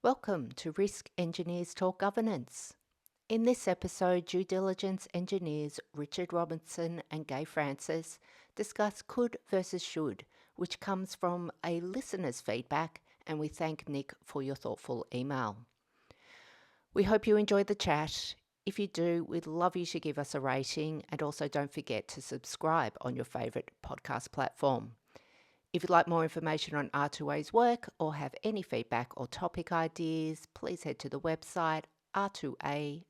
Welcome to Risk Engineers Talk Governance. In this episode, due diligence engineers Richard Robinson and Gaye Francis discuss could versus should, which comes from a listener's feedback, and we thank Nick for your thoughtful email. We hope you enjoyed the chat. If you do, we'd love you to give us a rating, and also don't forget to subscribe on your favourite podcast platform. If you'd like more information on R2A's work or have any feedback or topic ideas, please head to the website r2a.com.au.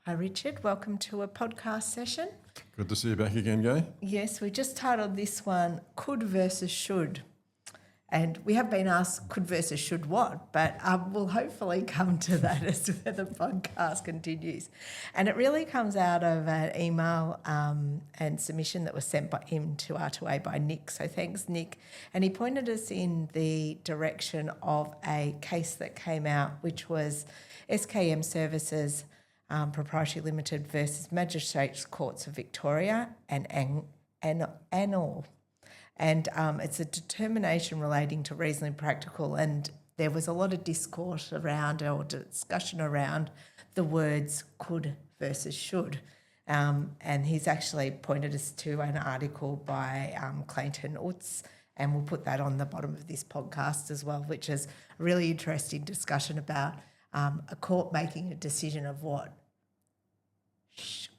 Hi Richard, welcome to a podcast session. Good to see you back again, Gaye. Yes, we just titled this one Could versus Should. And we have been asked could versus should what, but we'll hopefully come to that as the podcast continues. And it really comes out of an email and submission that was sent by him to R2A by Nick. So thanks, Nick. And he pointed us in the direction of a case that came out, which was SKM Services Proprietary Limited versus Magistrates Courts of Victoria and Annual. And it's a determination relating to reasonably practical, and there was a lot of discourse around or discussion around the words could versus should. And he's actually pointed us to an article by Clayton Utz, and we'll put that on the bottom of this podcast as well, which is a really interesting discussion about a court making a decision of what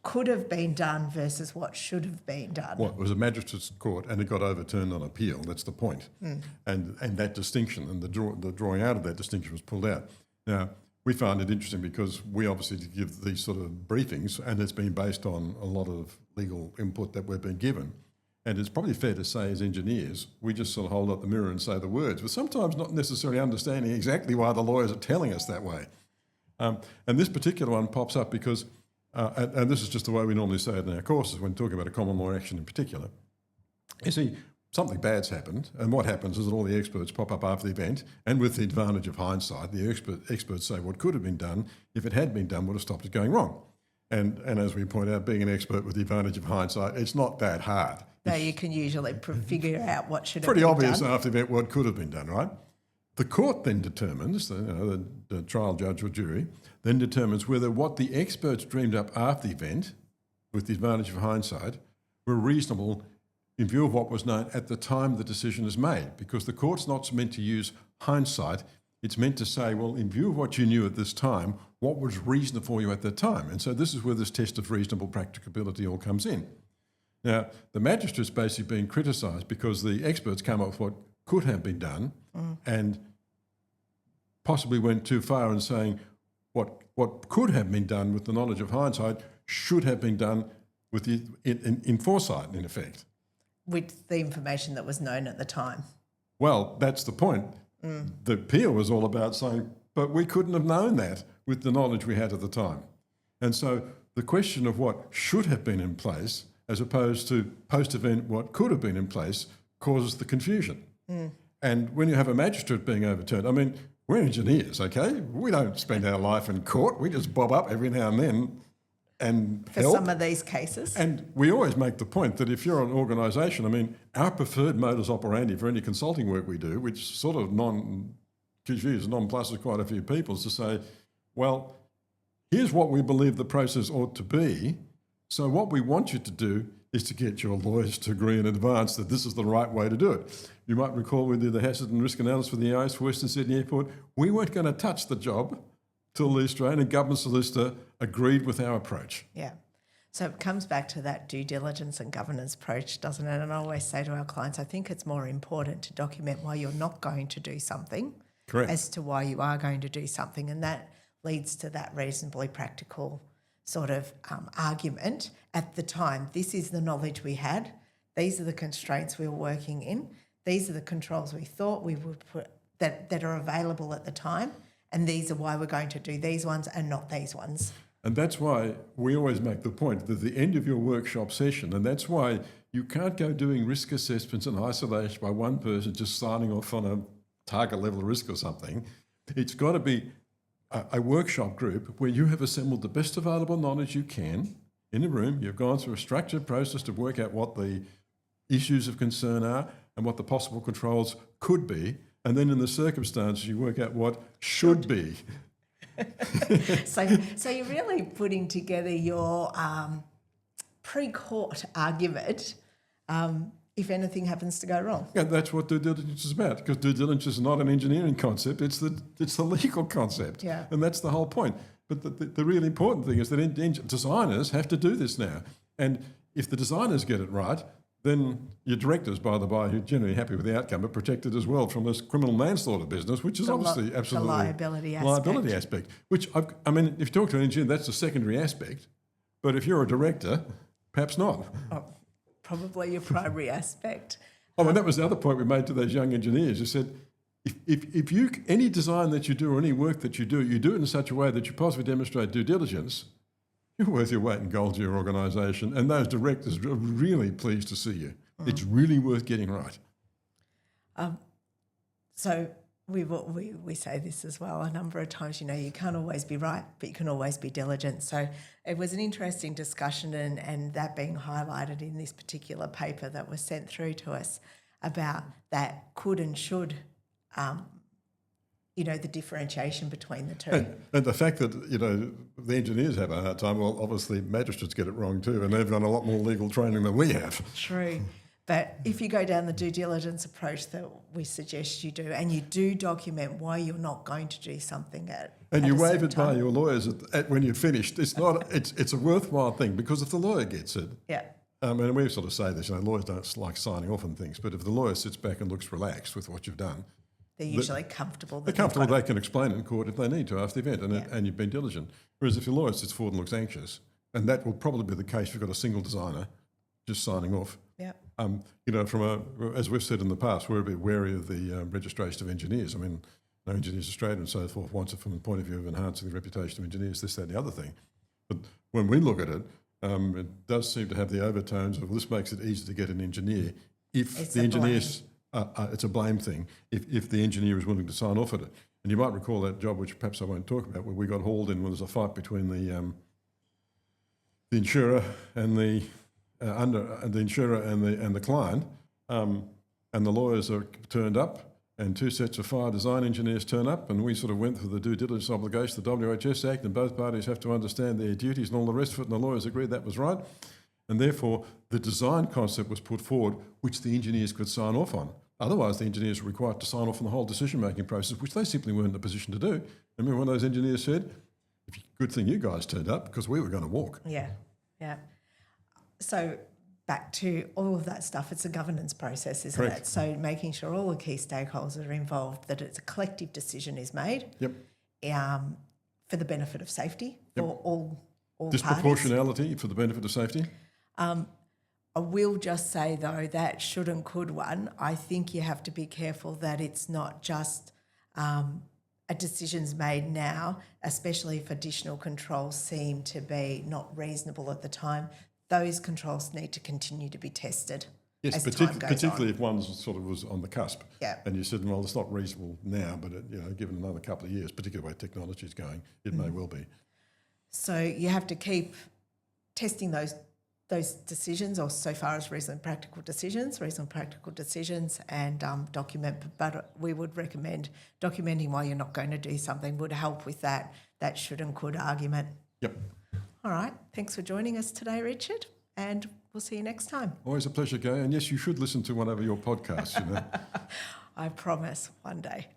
could have been done versus what should have been done. Well, it was a magistrates court and it got overturned on appeal. That's the point. And that distinction and the drawing out of that distinction was pulled out. Now, we find it interesting because we obviously give these sort of briefings, and it's been based on a lot of legal input that we've been given. And it's probably fair to say as engineers, we just sort of hold up the mirror and say the words, but sometimes not necessarily understanding exactly why the lawyers are telling us that way. And this particular one pops up because and this is just the way we normally say it in our courses when talking about a common law action in particular. You see, something bad's happened, and what happens is that all the experts pop up after the event, and with the advantage of hindsight, the experts say what could have been done, if it had been done, would have stopped it going wrong. And as we point out, being an expert with the advantage of hindsight, it's not that hard. No, you can usually figure out what should have Pretty been obvious done. after the event what could have been done, right? The court then determines, the trial judge or jury, then determines whether what the experts dreamed up after the event, with the advantage of hindsight, were reasonable in view of what was known at the time the decision is made. Because the court's not meant to use hindsight, it's meant to say, well, in view of what you knew at this time, what was reasonable for you at that time? And so this is where this test of reasonable practicability all comes in. Now, the magistrate's basically being criticised because the experts come up with what could have been done and possibly went too far in saying what could have been done with the knowledge of hindsight should have been done with in foresight, in effect. With the information that was known at the time. Well, that's the point. The appeal was all about saying, but we couldn't have known that with the knowledge we had at the time. And so the question of what should have been in place as opposed to post-event what could have been in place causes the confusion. And when you have a magistrate being overturned, I mean, we're engineers, okay? We don't spend our life in court. We just bob up every now and then and For help. some of these cases. And we always make the point that if you're an organisation, I mean, our preferred modus operandi for any consulting work we do, which sort of non-pluses quite a few people, is to say, well, here's what we believe the process ought to be. So what we want you to do is to get your lawyers to agree in advance that this is the right way to do it. You might recall we did the hazard and risk analysis for the EIS for Western Sydney Airport. We weren't going to touch the job till the Australian government solicitor agreed with our approach. Yeah. So it comes back to that due diligence and governance approach, doesn't it? And I always say to our clients, I think it's more important to document why you're not going to do something. Correct. As to why you are going to do something. And that leads to that reasonably practical sort of argument at the time. This is the knowledge we had. These are the constraints we were working in. These are the controls we thought we would put that are available at the time. And these are why we're going to do these ones and not these ones. And that's why we always make the point that at the end of your workshop session, and that's why you can't go doing risk assessments in isolation by one person just signing off on a target level of risk or something. It's got to be a workshop group where you have assembled the best available knowledge you can in a room. You've gone through a structured process to work out what the issues of concern are and what the possible controls could be. and then in the circumstances you work out what should be. So you're really putting together your pre-court argument if anything happens to go wrong. Yeah, that's what due diligence is about, because due diligence is not an engineering concept, it's the legal concept. Yeah. And that's the whole point. But the really important thing is that designers have to do this now. And if the designers get it right, then your directors, by the by, who are generally happy with the outcome, are protected as well from this criminal manslaughter business, which is obviously absolutely liability aspect. Which, I mean, if you talk to an engineer, that's a secondary aspect. But if you're a director, perhaps not. Oh, probably your primary aspect. Oh, and that was the other point we made to those young engineers. You said, if you any design that you do or any work that you do it in such a way that you possibly demonstrate due diligence, you're worth your weight in gold to your organisation, and those directors are really pleased to see you. It's really worth getting right. So we say this as well a number of times, you can't always be right, but you can always be diligent. So it was an interesting discussion and that being highlighted in this particular paper that was sent through to us about that could and should, the differentiation between the two. And the fact that, the engineers have a hard time, well, obviously magistrates get it wrong too, and they've done a lot more legal training than we have. True. But if you go down the due diligence approach that we suggest you do, and you do document why you're not going to do something and you waive it by your lawyers when you're finished, it's a worthwhile thing, because if the lawyer gets it, yeah. And we sort of say this, lawyers don't like signing off on things, but if the lawyer sits back and looks relaxed with what you've done, they're usually comfortable. They're comfortable. They can explain it in court if they need to after the event, and you've been diligent. Whereas if your lawyer sits forward and looks anxious, and that will probably be the case if you've got a single designer just signing off. Yeah. As we've said in the past, we're a bit wary of the registration of engineers. I mean, no Engineers Australia and so forth wants it from the point of view of enhancing the reputation of engineers, this, that, and the other thing. But when we look at it, it does seem to have the overtones of this makes it easy to get an engineer if it's the engineers. It's a blame thing if the engineer is willing to sign off at it. And you might recall that job, which perhaps I won't talk about, where we got hauled in when there was a fight between the insurer and the client, and the lawyers are turned up, and two sets of fire design engineers turn up, and we sort of went through the due diligence obligation, the WHS Act, and both parties have to understand their duties and all the rest of it, and the lawyers agreed that was right. And therefore, the design concept was put forward, which the engineers could sign off on. Otherwise, the engineers were required to sign off on the whole decision-making process, which they simply weren't in a position to do. I remember one of those engineers said, good thing you guys turned up, because we were going to walk. Yeah, yeah. So back to all of that stuff, it's a governance process, isn't Correct. it? So making sure all the key stakeholders are involved, that it's a collective decision is made. Yep. For the benefit of safety for all Disproportionality parties. for the benefit of safety. I will just say, though, that should and could one, I think you have to be careful that it's not just a decisions made now, especially if additional controls seem to be not reasonable at the time. Those controls need to continue to be tested. Yes, as time goes particularly on. if one sort of was on the cusp. Yeah. And you said, well, it's not reasonable now, but given another couple of years, particularly the way technology is going, it may well be. So you have to keep testing those decisions, or so far as reasonable practical decisions, and document. But we would recommend documenting why you're not going to do something would help with that should and could argument. Yep. All right. Thanks for joining us today, Richard, and we'll see you next time. Always a pleasure, Gaye. And yes, you should listen to one of your podcasts, I promise one day.